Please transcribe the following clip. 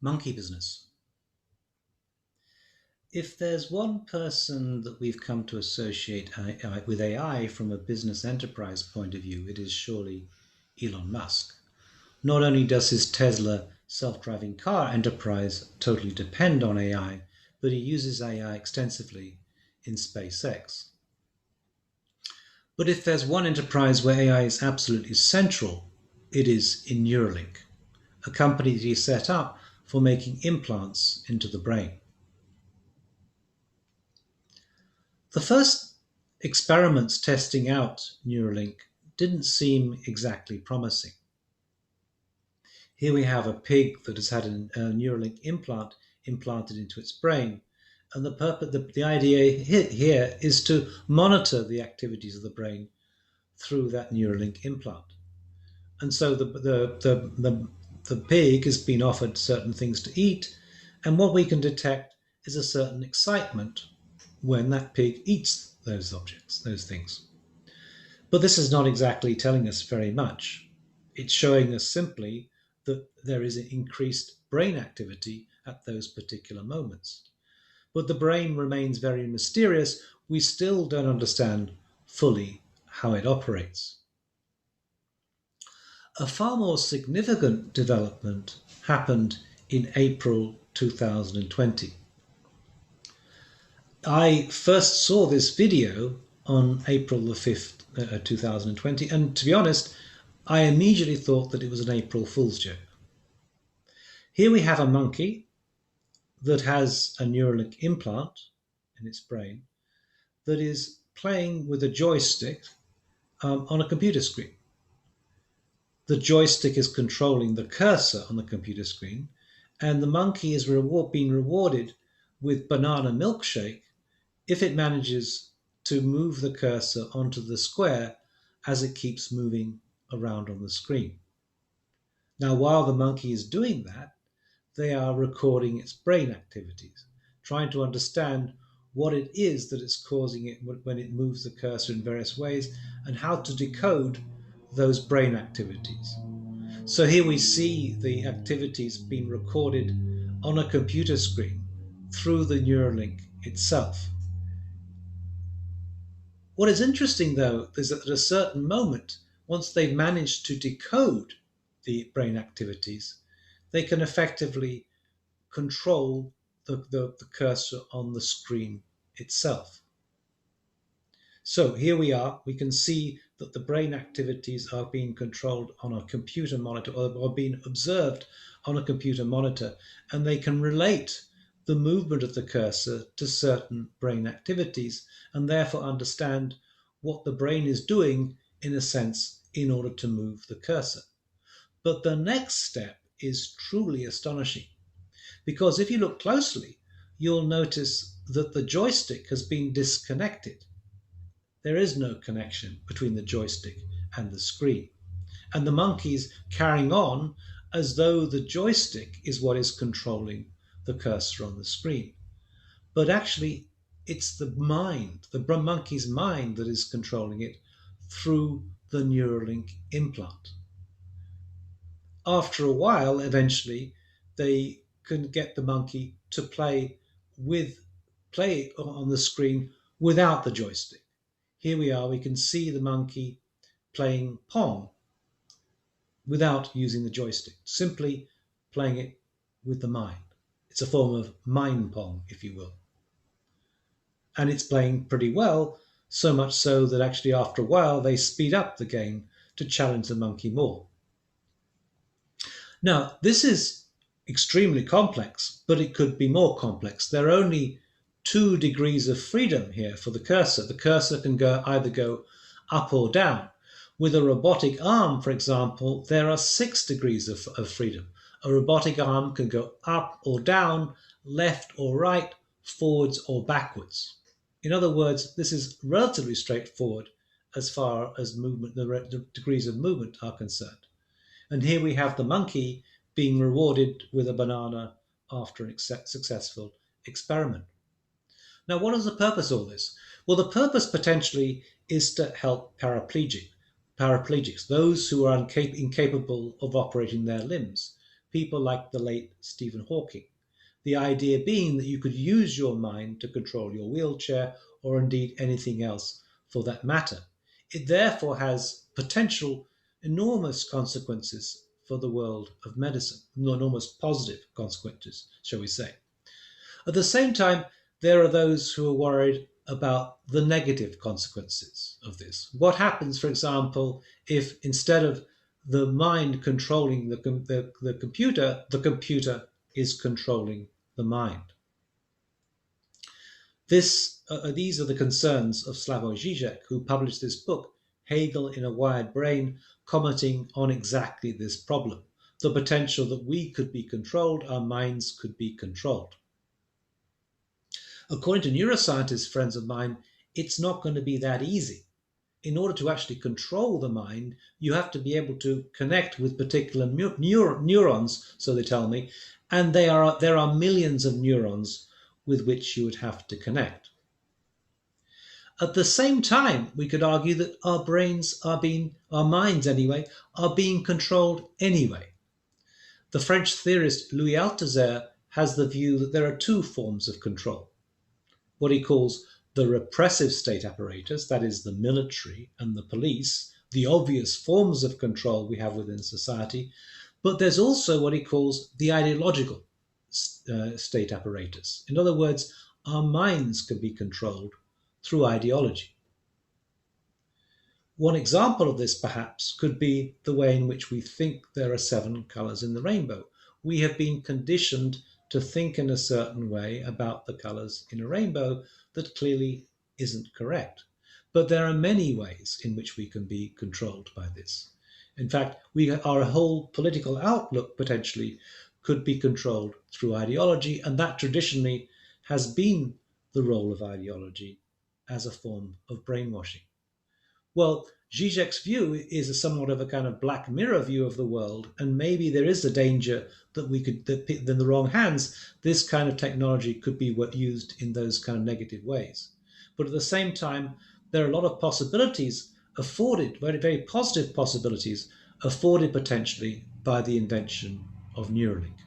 Monkey business. If there's one person that we've come to associate with AI from a business enterprise point of view, it is surely Elon Musk. Not only does his Tesla self-driving car enterprise totally depend on AI, but he uses AI extensively in SpaceX. But if there's one enterprise where AI is absolutely central, it is in Neuralink, a company that he set up for making implants into the brain. The first experiments testing out Neuralink didn't seem exactly promising. Here we have a pig that has had a Neuralink implant implanted into its brain, and the idea here is to monitor the activities of the brain through that Neuralink implant. And so the pig has been offered certain things to eat, and what we can detect is a certain excitement when that pig eats those objects, those things. But this is not exactly telling us very much. It's showing us simply that there is an increased brain activity at those particular moments. But the brain remains very mysterious. We still don't understand fully how it operates. A far more significant development happened in April 2020. I first saw this video on April the 5th, 2020, and to be honest, I immediately thought that it was an April Fool's joke. Here we have a monkey that has a Neuralink implant in its brain that is playing with a joystick on a computer screen. The joystick is controlling the cursor on the computer screen, and the monkey is being rewarded with banana milkshake if it manages to move the cursor onto the square as it keeps moving around on the screen. Now, while the monkey is doing that, they are recording its brain activities, trying to understand what it is that is causing it when it moves the cursor in various ways and how to decode those brain activities. So here we see the activities being recorded on a computer screen through the Neuralink itself. What is interesting, though, is that at a certain moment, once they've managed to decode the brain activities, they can effectively control the cursor on the screen itself. So here we are. We can see that the brain activities are being controlled on a computer monitor or being observed on a computer monitor, and they can relate the movement of the cursor to certain brain activities and therefore understand what the brain is doing, in a sense, in order to move the cursor. But the next step is truly astonishing, because if you look closely, you'll notice that the joystick has been disconnected. There is no connection between the joystick and the screen. And the monkey's carrying on as though the joystick is what is controlling the cursor on the screen. But actually, it's the mind, the monkey's mind, that is controlling it through the Neuralink implant. After a while, eventually, they can get the monkey to play on the screen without the joystick. Here we are, we can see the monkey playing Pong without using the joystick, simply playing it with the mind. It's a form of mind Pong, if you will. And it's playing pretty well, so much so that actually after a while they speed up the game to challenge the monkey more. Now, this is extremely complex, but it could be more complex. There are only 2 degrees of freedom here for the cursor. The cursor can either go up or down. With a robotic arm, for example, there are 6 degrees of freedom. A robotic arm can go up or down, left or right, forwards or backwards. In other words, this is relatively straightforward as far as the degrees of movement are concerned. And here we have the monkey being rewarded with a banana after a successful experiment. Now, what is the purpose of all this? Well, the purpose potentially is to help paraplegics, those who are incapable of operating their limbs, people like the late Stephen Hawking. The idea being that you could use your mind to control your wheelchair or indeed anything else for that matter. It therefore has potential enormous consequences for the world of medicine, enormous positive consequences, shall we say. At the same time, there are those who are worried about the negative consequences of this. What happens, for example, if instead of the mind controlling the computer is controlling the mind? These are the concerns of Slavoj Žižek, who published this book, Hegel in a Wired Brain, commenting on exactly this problem, the potential that we could be controlled, our minds could be controlled. According to neuroscientists, friends of mine, it's not going to be that easy. In order to actually control the mind, you have to be able to connect with particular neurons, so they tell me, and there are millions of neurons with which you would have to connect. At the same time, we could argue that our minds anyway, are being controlled anyway. The French theorist Louis Althusser has the view that there are two forms of control. What he calls the repressive state apparatus, that is, the military and the police, the obvious forms of control we have within society, but there's also what he calls the ideological state apparatus. In other words, our minds can be controlled through ideology. One example of this, perhaps, could be the way in which we think there are 7 colours in the rainbow. We have been conditioned to think in a certain way about the colours in a rainbow that clearly isn't correct. But there are many ways in which we can be controlled by this. In fact, our whole political outlook potentially could be controlled through ideology, and that traditionally has been the role of ideology as a form of brainwashing. Well, Zizek's view is a somewhat of a kind of black mirror view of the world, and maybe there is a danger that in the wrong hands, this kind of technology could be used in those kind of negative ways. But at the same time, there are a lot of possibilities afforded, very, very positive possibilities afforded potentially by the invention of Neuralink.